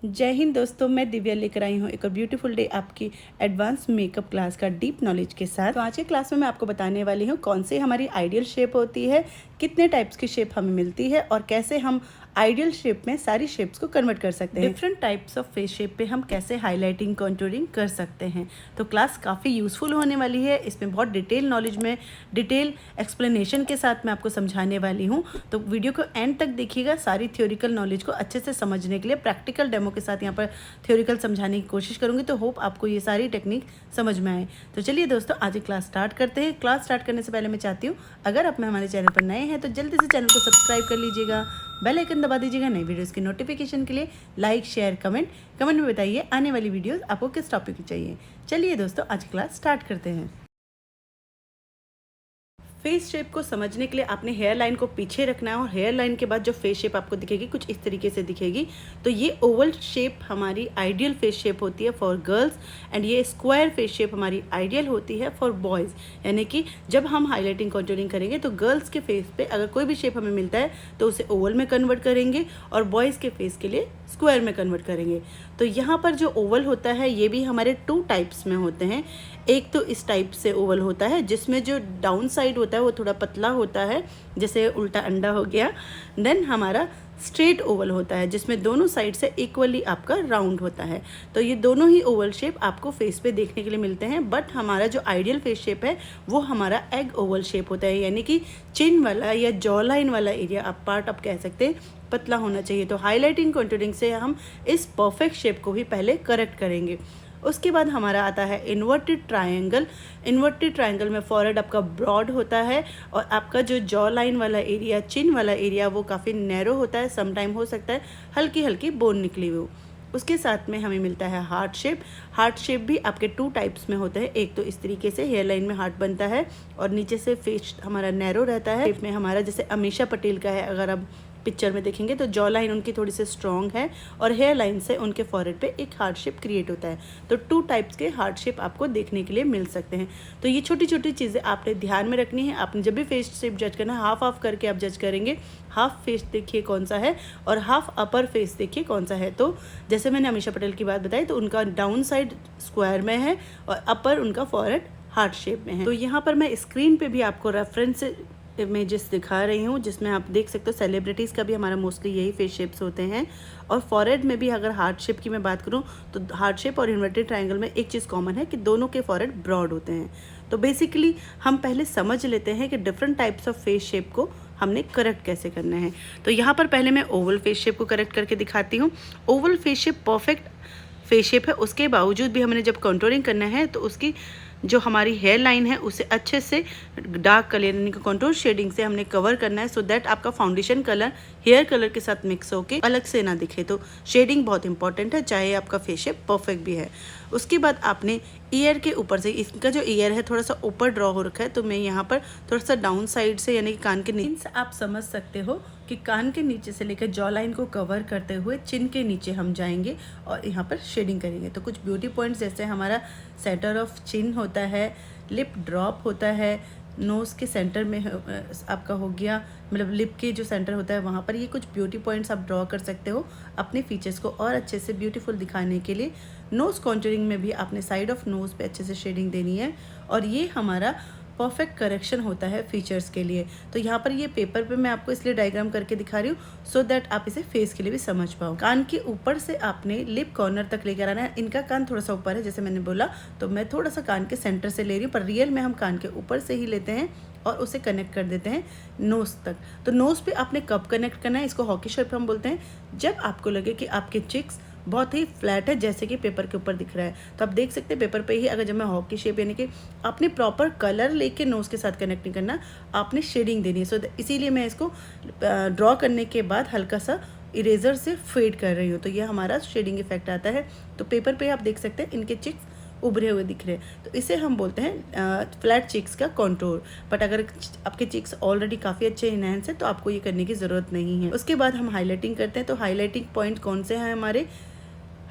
जय हिंद दोस्तों, मैं दिव्या लेकर आई हूँ एक और ब्यूटीफुल डे आपकी एडवांस मेकअप क्लास का डीप नॉलेज के साथ। तो आज के क्लास में मैं आपको बताने वाली हूँ कौन सी हमारी आइडियल शेप होती है, कितने टाइप्स की शेप हमें मिलती है और कैसे हम आइडियल शेप में सारी शेप्स को कन्वर्ट कर सकते हैं। Different types of face shape पे हम कैसे हाईलाइटिंग कॉन्टूरिंग कर सकते हैं। तो क्लास काफ़ी यूज़फुल होने वाली है। इसमें बहुत डिटेल नॉलेज में डिटेल एक्सप्लेनेशन के साथ मैं आपको समझाने वाली हूँ। तो वीडियो को एंड तक देखिएगा। सारी थ्योरिकल नॉलेज को अच्छे से समझने के लिए प्रैक्टिकल डेमो के साथ यहाँ पर थ्योरिकल समझाने की कोशिश करूँगी। तो होप आपको ये सारी टेक्निक समझ में आए। तो चलिए दोस्तों, आज क्लास स्टार्ट करते हैं। क्लास स्टार्ट करने से पहले मैं चाहती हूँ अगर आप हमारे चैनल पर नए हैं तो जल्दी से चैनल को सब्सक्राइब कर लीजिएगा, बेल आइकन दबा दीजिएगा नई वीडियोस की नोटिफिकेशन के लिए। लाइक शेयर कमेंट में बताइए आने वाली वीडियोस आपको किस टॉपिक की चाहिए। चलिए दोस्तों, आज क्लास स्टार्ट करते हैं। फेस शेप को समझने के लिए आपने हेयर लाइन को पीछे रखना है और हेयर लाइन के बाद जो फेस शेप आपको दिखेगी कुछ इस तरीके से दिखेगी। तो ये ओवल शेप हमारी आइडियल फेस शेप होती है फॉर गर्ल्स एंड ये स्क्वायर फेस शेप हमारी आइडियल होती है फॉर बॉयज़। यानी कि जब हम हाईलाइटिंग कॉन्टूरिंग करेंगे तो गर्ल्स के फेस पे अगर कोई भी शेप हमें मिलता है तो उसे ओवल में कन्वर्ट करेंगे और बॉयज़ के फेस के लिए स्क्वायर में कन्वर्ट करेंगे। तो यहाँ पर जो ओवल होता है ये भी हमारे 2 टाइप्स में होते हैं। एक तो इस टाइप से ओवल होता है जिसमें जो डाउन साइड होता है वो थोड़ा पतला होता है, जैसे उल्टा अंडा हो गया। देन हमारा स्ट्रेट ओवल होता है जिसमें दोनों साइड से इक्वली आपका राउंड होता है। तो ये दोनों ही ओवल शेप आपको फेस पे देखने के लिए मिलते हैं। बट हमारा जो आइडियल फेस शेप है वो हमारा एग ओवल शेप होता है, यानी कि चिन वाला या जॉ लाइन वाला एरिया आप कह सकते हैं पतला होना चाहिए। तो हाईलाइटिंग कॉन्टूरिंग से हम इस परफेक्ट शेप को भी पहले करेक्ट करेंगे। उसके बाद हमारा आता है इन्वर्टेड ट्रायंगल। इन्वर्टेड ट्रायंगल में फॉरहेड आपका ब्रॉड होता है और आपका जो जॉ लाइन वाला एरिया, चिन वाला एरिया वो काफ़ी नैरो होता है। समटाइम हो सकता है हल्की हल्की बोन निकली हुई हो। उसके साथ में हमें मिलता है हार्ट शेप। हार्ट शेप भी आपके 2 टाइप्स में होते हैं। एक तो इस तरीके से हेयर लाइन में हार्ट बनता है और नीचे से फेस हमारा नैरो रहता है। शेप में हमारा जैसे अमीषा पटेल का है, अगर आप पिक्चर में देखेंगे तो जॉ लाइन उनकी थोड़ी सी स्ट्रॉन्ग है और हेयर लाइन से उनके फॉरहेड पे एक हार्ट शेप क्रिएट होता है। तो 2 टाइप्स के हार्ट शेप आपको देखने के लिए मिल सकते हैं। तो ये छोटी छोटी चीज़ें आपने ध्यान में रखनी है। आपने जब भी फेस शेप जज करना है हाफ हाफ करके आप जज करेंगे। हाफ फेस देखिए कौन सा है और हाफ अपर फेस देखिए कौन सा है। तो जैसे मैंने अमीषा पटेल की बात बताई तो उनका डाउन साइड स्क्वायर में है और अपर उनका फॉरहेड हार्ट शेप में है। तो यहाँ पर मैं स्क्रीन पे भी आपको रेफरेंस इमेजेस दिखा रही हूँ जिसमें आप देख सकते हो सेलिब्रिटीज़ का भी हमारा मोस्टली यही फेस शेप्स होते हैं। और फॉरहेड में भी अगर हार्ट शेप की मैं बात करूँ तो हार्ट शेप और इन्वर्टेड ट्रायंगल में एक चीज़ कॉमन है कि दोनों के फॉरहेड ब्रॉड होते हैं। तो बेसिकली हम पहले समझ लेते हैं कि different types of face shape को हमने करेक्ट कैसे करना है। तो यहाँ पर पहले मैं ओवल फेस शेप को करेक्ट करके दिखाती हूँ। Oval face shape perfect face shape है, उसके बावजूद भी हमने जब कॉन्टूरिंग करना है तो उसकी जो हमारी हेयर लाइन है उसे अच्छे से डार्क कलर यानी कि कंटूर शेडिंग से हमने कवर करना है, सो दैट आपका फाउंडेशन कलर हेयर कलर के साथ मिक्स होके अलग से ना दिखे। तो शेडिंग बहुत इंपॉर्टेंट है, चाहे आपका फेस शेप परफेक्ट भी है। उसके बाद आपने ईयर के ऊपर से, इसका जो ईयर है थोड़ा सा ऊपर ड्रॉ हो रखा है तो मैं यहाँ पर थोड़ा सा डाउन साइड से यानी कि कान के नीचे आप समझ सकते हो कि कान के नीचे से लेकर जॉ लाइन को कवर करते हुए चिन के नीचे हम जाएंगे और यहाँ पर शेडिंग करेंगे। तो कुछ ब्यूटी पॉइंट्स जैसे हमारा सेंटर ऑफ चिन होता है, लिप ड्रॉप होता है, नोज़ के सेंटर में आपका हो गया, मतलब लिप के जो सेंटर होता है वहाँ पर ये कुछ ब्यूटी पॉइंट्स आप ड्रॉ कर सकते हो अपने फीचर्स को और अच्छे से ब्यूटीफुल दिखाने के लिए। नोज़ कॉन्टूरिंग में भी आपने साइड ऑफ नोज़ पे अच्छे से शेडिंग देनी है और ये हमारा परफेक्ट करेक्शन होता है फीचर्स के लिए। तो यहाँ पर ये पेपर पे मैं आपको इसलिए डायग्राम करके दिखा रही हूँ सो दैट आप इसे फेस के लिए भी समझ पाओ। कान के ऊपर से आपने लिप कॉर्नर तक लेकर आना है। इनका कान थोड़ा सा ऊपर है जैसे मैंने बोला, तो मैं थोड़ा सा कान के सेंटर से ले रही हूँ, पर रियल में हम कान के ऊपर से ही लेते हैं और उसे कनेक्ट कर देते हैं नोज़ तक। तो नोज़ पे आपने कब कनेक्ट करना है, इसको हॉकी शेप हम बोलते हैं। जब आपको लगे कि आपके चिक्स बहुत ही फ्लैट है जैसे कि पेपर के ऊपर दिख रहा है, तो आप देख सकते हैं पेपर पे ही अगर जब मैं हॉकी शेप यानी कि आपने प्रॉपर कलर लेके नोज़ के साथ कनेक्ट नहीं करना, आपने शेडिंग देनी है। सो इसीलिए मैं इसको ड्रॉ करने के बाद हल्का सा इरेजर से फेड कर रही हूँ, तो ये हमारा शेडिंग इफेक्ट आता है। तो पेपर पे आप देख सकते हैं इनके चिक्स उभरे हुए दिख रहे हैं, तो इसे हम बोलते हैं फ्लैट चिक्स का कंटूर। बट अगर आपके चिक्स ऑलरेडी काफ़ी अच्छे इनहेंस है तो आपको ये करने की ज़रूरत नहीं है। उसके बाद हम हाईलाइटिंग करते हैं। तो हाईलाइटिंग पॉइंट कौन से हैं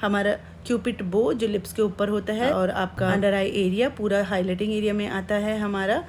हमारा क्यूपिड बो जो लिप्स के ऊपर होता है और आपका अंडर आई एरिया पूरा हाईलाइटिंग एरिया में आता है हमारा।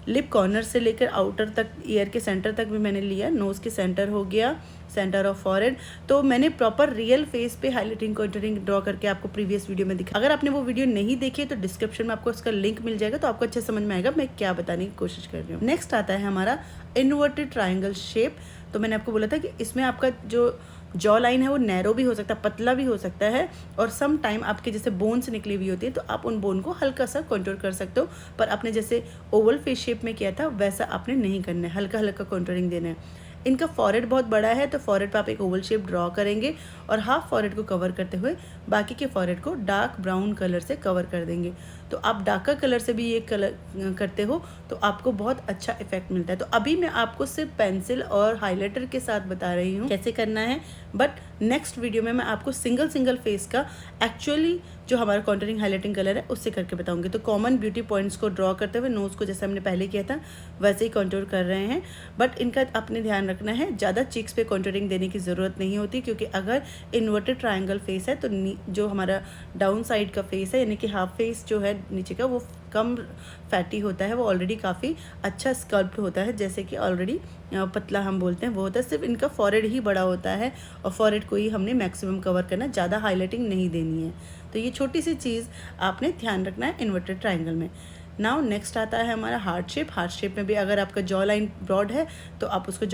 लिप कॉर्नर से लेकर आउटर तक, ईयर के सेंटर तक भी मैंने लिया, नोज़ के सेंटर हो गया, सेंटर ऑफ फॉरहेड। तो मैंने प्रॉपर रियल फेस पे हाईलाइटिंग कंटूरिंग ड्रॉ करके आपको प्रीवियस वीडियो में दिखा। अगर आपने वो वीडियो नहीं देखी है तो डिस्क्रिप्शन में आपको उसका लिंक मिल जाएगा, तो आपको अच्छे समझ में आएगा मैं क्या बताने की कोशिश कर रही हूँ। नेक्स्ट आता है हमारा इन्वर्टेड ट्राइंगल शेप। तो मैंने आपको बोला था कि इसमें आपका जो जॉ लाइन है वो नैरो भी हो सकता है, पतला भी हो सकता है, और सम टाइम आपके जैसे बोन्स निकली हुई होती है तो आप उन बोन को हल्का सा कंटूर कर सकते हो, पर आपने जैसे ओवल फेस शेप में किया था वैसा आपने नहीं करना है, हल्का हल्का कंटूरिंग देना है। इनका फॉरहेड बहुत बड़ा है तो फॉरहेड पे आप एक ओवल शेप ड्रॉ करेंगे और हाफ फॉरहेड को कवर करते हुए बाकी के फॉरहेड को डार्क ब्राउन कलर से कवर कर देंगे। तो आप डार्कर कलर से भी ये कलर करते हो तो आपको बहुत अच्छा इफेक्ट मिलता है। तो अभी मैं आपको सिर्फ पेंसिल और हाइलाइटर के साथ बता रही हूँ कैसे करना है, बट नेक्स्ट वीडियो में मैं आपको सिंगल फेस का एक्चुअली जो हमारा कॉन्टूरिंग हाइलाइटिंग कलर है उससे करके बताऊंगी। तो कॉमन ब्यूटी पॉइंट्स को ड्रॉ करते हुए नोज़ को जैसे हमने पहले किया था वैसे ही कॉन्टूर कर रहे हैं, बट इनका अपने ध्यान रखना है, ज़्यादा चीक्स पे कॉन्टूरिंग देने की ज़रूरत नहीं होती, क्योंकि अगर इन्वर्टेड ट्रायंगल फेस है तो जो हमारा डाउन साइड का फेस है यानी कि हाफ फेस जो है नीचे का वो कम फैटी होता है, वो ऑलरेडी काफ़ी अच्छा स्कल्प्ट होता है, जैसे कि ऑलरेडी पतला हम बोलते हैं वो होता है। सिर्फ इनका फॉरहेड ही बड़ा होता है और फॉरहेड को ही हमने मैक्सिमम कवर करना, ज़्यादा हाईलाइटिंग नहीं देनी है। तो ये छोटी सी चीज़ आपने ध्यान रखना है इन्वर्टेड ट्रायंगल में। नाउ नेक्स्ट आता है हमारा हार्ट शेप। हार्ट शेप में भी अगर आपका जॉ लाइन ब्रॉड है तो आप उसको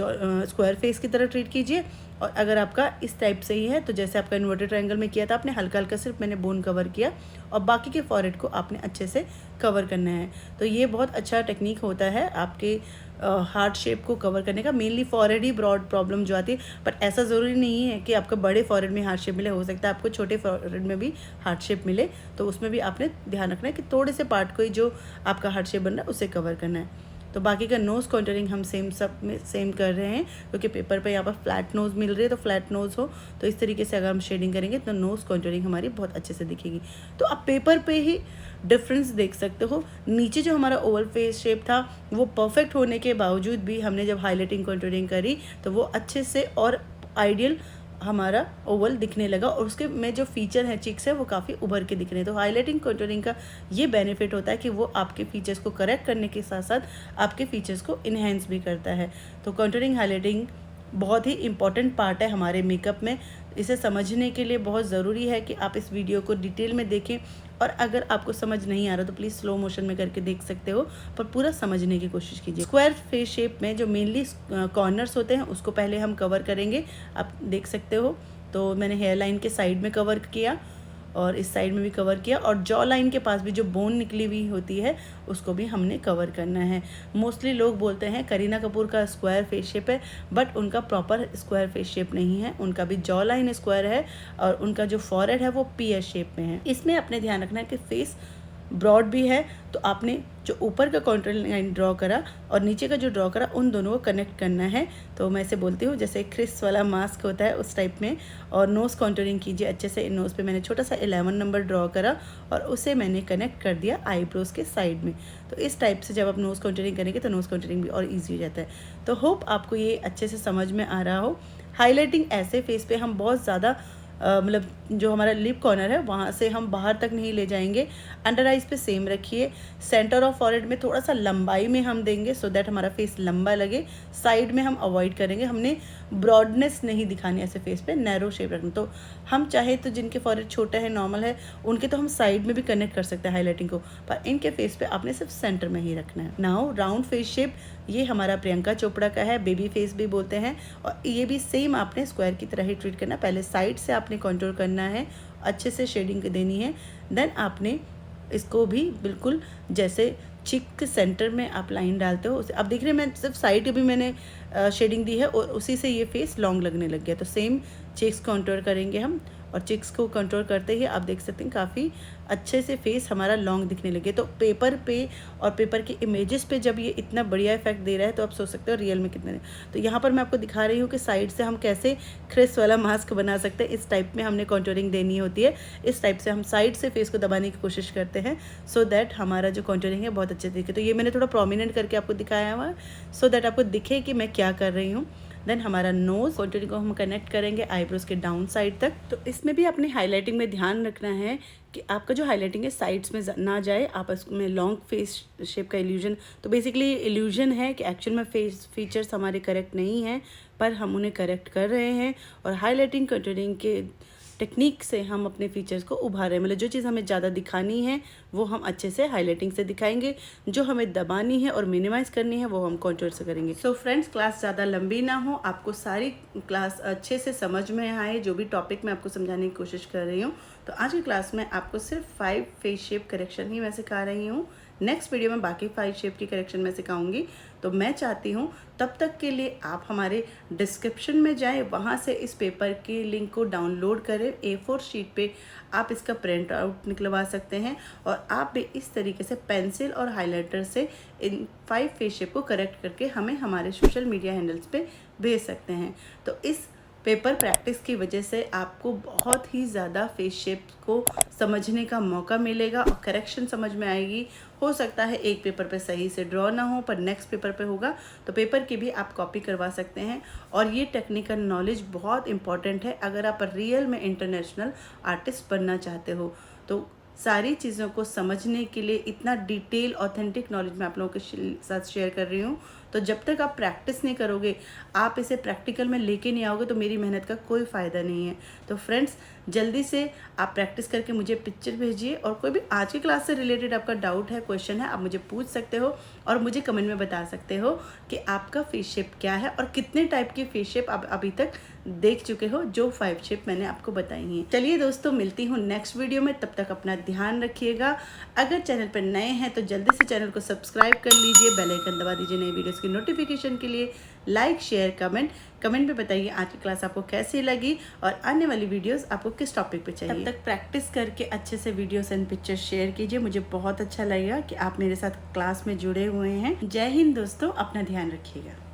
स्क्वायर फेस की तरह ट्रीट कीजिए, और अगर आपका इस टाइप से ही है तो जैसे आपका इन्वर्टेड ट्रायंगल में किया था आपने हल्का हल्का सिर्फ मैंने बोन कवर किया और बाकी के फॉरहेड को आपने अच्छे से कवर करना है। तो ये बहुत अच्छा टेक्निक होता है आपके हार्ट शेप को कवर करने का। मेनली फॉरहेड ही ब्रॉड प्रॉब्लम जो आती है, पर ऐसा ज़रूरी नहीं है कि आपका बड़े फॉरहेड में हार्ट शेप मिले, हो सकता है आपको छोटे फॉरहेड में भी हार्ट शेप मिले, तो उसमें भी आपने ध्यान रखना है कि थोड़े से पार्ट को ही जो आपका हार्ट शेप बन रहा है उसे कवर करना है। तो बाकी का नोज़ कॉन्टूरिंग हम सब में सेम कर रहे हैं, क्योंकि पेपर पे यहाँ पर फ्लैट नोज़ मिल रही है, तो फ्लैट नोज़ हो तो इस तरीके से अगर हम शेडिंग करेंगे तो नोज़ कॉन्टूरिंग हमारी बहुत अच्छे से दिखेगी। तो आप पेपर पे ही डिफरेंस देख सकते हो। नीचे जो हमारा ओवल फेस शेप था वो परफेक्ट होने के बावजूद भी हमने जब हाईलाइटिंग कॉन्टूरिंग करी तो वो अच्छे से और आइडियल हमारा ओवल दिखने लगा, और उसके में जो फीचर है चिक्स है वो काफ़ी उभर के दिख रहे हैं। तो हाईलाइटिंग कॉन्टूरिंग का ये बेनिफिट होता है कि वो आपके फीचर्स को करेक्ट करने के साथ साथ आपके फीचर्स को इन्हेंस भी करता है। तो कॉन्टूरिंग हाईलाइटिंग बहुत ही इम्पॉर्टेंट पार्ट है हमारे मेकअप में। इसे समझने के लिए बहुत ज़रूरी है कि आप इस वीडियो को डिटेल में देखें, और अगर आपको समझ नहीं आ रहा तो प्लीज़ स्लो मोशन में करके देख सकते हो, पर पूरा समझने की कोशिश कीजिए। स्क्वायर फेस शेप में जो मेनली कॉर्नर्स होते हैं उसको पहले हम कवर करेंगे, आप देख सकते हो। तो मैंने हेयर लाइन के साइड में कवर किया और इस साइड में भी कवर किया, और जॉ लाइन के पास भी जो बोन निकली हुई होती है उसको भी हमने कवर करना है। मोस्टली लोग बोलते हैं करीना कपूर का स्क्वायर फेस शेप है, बट उनका प्रॉपर स्क्वायर फेस शेप नहीं है, उनका भी जॉ लाइन स्क्वायर है और उनका जो फॉरहेड है वो पीएस शेप में है। इसमें अपने ध्यान रखना है कि फेस ब्रॉड भी है, तो आपने जो ऊपर का कॉन्टूरिंग लाइन ड्रॉ करा और नीचे का जो ड्रॉ करा उन दोनों को कनेक्ट करना है। तो मैं इसे बोलती हूँ जैसे क्रिस वाला मास्क होता है उस टाइप में। और नोज़ कॉन्टूरिंग कीजिए अच्छे से। नोज़ पे मैंने छोटा सा 11 नंबर ड्रॉ करा और उसे मैंने कनेक्ट कर दिया आईब्रोज़ के साइड में। तो इस टाइप से जब आप नोज़ कॉन्टूरिंग करेंगे तो नोज़ कॉन्टूरिंग भी और ईजी हो जाता है। तो होप आपको ये अच्छे से समझ में आ रहा हो। हाईलाइटिंग ऐसे फेस पे हम बहुत ज़्यादा मतलब जो हमारा लिप कॉर्नर है वहाँ से हम बाहर तक नहीं ले जाएंगे। अंडर आइज़ पे सेम रखिए। सेंटर ऑफ फॉरहेड में थोड़ा सा लंबाई में हम देंगे सो दैट हमारा फेस लंबा लगे। साइड में हम अवॉइड करेंगे, हमने ब्रॉडनेस नहीं दिखानी ऐसे फेस पे, नैरो शेप रखना। तो हम चाहे तो जिनके फॉरहेड छोटा है नॉर्मल है उनके तो हम साइड में भी कनेक्ट कर सकते हैं हाईलाइटिंग को, पर इनके फेस पे आपने सिर्फ सेंटर में ही रखना है। नाउ राउंड फेस शेप ये हमारा प्रियंका चोपड़ा का है, बेबी फेस भी बोलते हैं, और ये भी सेम आपने स्क्वायर की तरह ही ट्रीट करना। पहले साइड से आपने कंटूर करना है, अच्छे से शेडिंग देनी है, देन आपने इसको भी बिल्कुल जैसे चिक के सेंटर में आप लाइन डालते हो उसे अब देख रहे हैं मैं सिर्फ साइड भी मैंने शेडिंग दी है और उसी से ये फेस लॉन्ग लगने लग गया। तो सेम चिक्स कंटूर करेंगे हम, और चिक्स को कंट्रोल करते ही आप देख सकते हैं काफ़ी अच्छे से फेस हमारा लॉन्ग दिखने लगे। तो पेपर पे और पेपर के इमेजेस पे जब ये इतना बढ़िया इफेक्ट दे रहा है तो आप सोच सकते हो रियल में कितने। तो यहाँ पर मैं आपको दिखा रही हूँ कि साइड से हम कैसे क्रिस वाला मास्क बना सकते हैं। इस टाइप में हमने कॉन्टूरिंग देनी होती है, इस टाइप से हम साइड से फेस को दबाने की कोशिश करते हैं सो दैट हमारा जो कॉन्टूरिंग है बहुत अच्छे दिखे। तो ये मैंने थोड़ा प्रोमिनेंट करके आपको दिखाया हुआ है सो दैट आपको दिखे कि मैं क्या कर रही हूँ। देन हमारा नोज कॉन्टूरिंग को हम कनेक्ट करेंगे आईब्रोज के डाउन साइड तक। तो इसमें भी अपने हाईलाइटिंग में ध्यान रखना है कि आपका जो हाईलाइटिंग है साइड्स में ना जाए, आप इसमें लॉन्ग फेस शेप का इल्यूजन, तो बेसिकली इल्यूजन है कि एक्चुअल में फेस फीचर्स हमारे करेक्ट नहीं हैं, पर हम उन्हें करेक्ट कर रहे हैं और हाईलाइटिंग कॉन्टूरिंग के टेक्निक से हम अपने फीचर्स को उभार रहे हैं। मतलब जो चीज़ हमें ज़्यादा दिखानी है वो हम अच्छे से हाईलाइटिंग से दिखाएंगे, जो हमें दबानी है और मिनिमाइज करनी है वो हम कॉन्टूर से करेंगे। सो फ्रेंड्स, क्लास ज़्यादा लंबी ना हो, आपको सारी क्लास अच्छे से समझ में आए, जो भी टॉपिक मैं आपको समझाने की कोशिश कर रही हूँ। तो आज की क्लास में आपको सिर्फ 5 फेस शेप करेक्शन ही मैं सिखा रही हूँ। नेक्स्ट वीडियो में बाकी 5 शेप की करेक्शन मैं सिखाऊंगी। तो मैं चाहती हूँ तब तक के लिए आप हमारे डिस्क्रिप्शन में जाएं, वहाँ से इस पेपर के लिंक को डाउनलोड करें। A4 शीट पे आप इसका प्रिंट आउट निकलवा सकते हैं और आप भी इस तरीके से पेंसिल और हाइलाइटर से इन 5 फेस शेप को करेक्ट करके हमें हमारे सोशल मीडिया हैंडल्स पे भेज सकते हैं। तो इस पेपर प्रैक्टिस की वजह से आपको बहुत ही ज़्यादा फेस शेप को समझने का मौका मिलेगा और करेक्शन समझ में आएगी। हो सकता है एक पेपर पे सही से ड्रॉ ना हो, पर नेक्स्ट पेपर पे होगा, तो पेपर की भी आप कॉपी करवा सकते हैं। और ये टेक्निकल नॉलेज बहुत इंपॉर्टेंट है अगर आप रियल में इंटरनेशनल आर्टिस्ट बनना चाहते हो। तो सारी चीज़ों को समझने के लिए इतना डिटेल ऑथेंटिक नॉलेज मैं आप लोगों के साथ शेयर कर रही हूँ। तो जब तक आप प्रैक्टिस नहीं करोगे, आप इसे प्रैक्टिकल में लेके नहीं आओगे, तो मेरी मेहनत का कोई फ़ायदा नहीं है। तो फ्रेंड्स, जल्दी से आप प्रैक्टिस करके मुझे पिक्चर भेजिए और कोई भी आज की क्लास से रिलेटेड आपका डाउट है, क्वेश्चन है, आप मुझे पूछ सकते हो और मुझे कमेंट में बता सकते हो कि आपका फेस शेप क्या है और कितने टाइप की फेस शेप आप अभी तक देख चुके हो, जो 5 शेप मैंने आपको बताई हैं। चलिए दोस्तों, मिलती हूँ नेक्स्ट वीडियो में, तब तक अपना ध्यान रखिएगा। अगर चैनल पर नए हैं तो जल्दी से चैनल को सब्सक्राइब कर लीजिए, बेल आइकन दबा दीजिए नई वीडियोस की नोटिफिकेशन के लिए। लाइक, शेयर, कमेंट में बताइए आज की क्लास आपको कैसी लगी और आने वाली वीडियोस आपको किस टॉपिक पे चाहिए। तब तक प्रैक्टिस करके अच्छे से वीडियोस एंड पिक्चर्स शेयर कीजिए। मुझे बहुत अच्छा लगेगा कि आप मेरे साथ क्लास में जुड़े हुए हैं। जय हिंद दोस्तों, अपना ध्यान रखिएगा।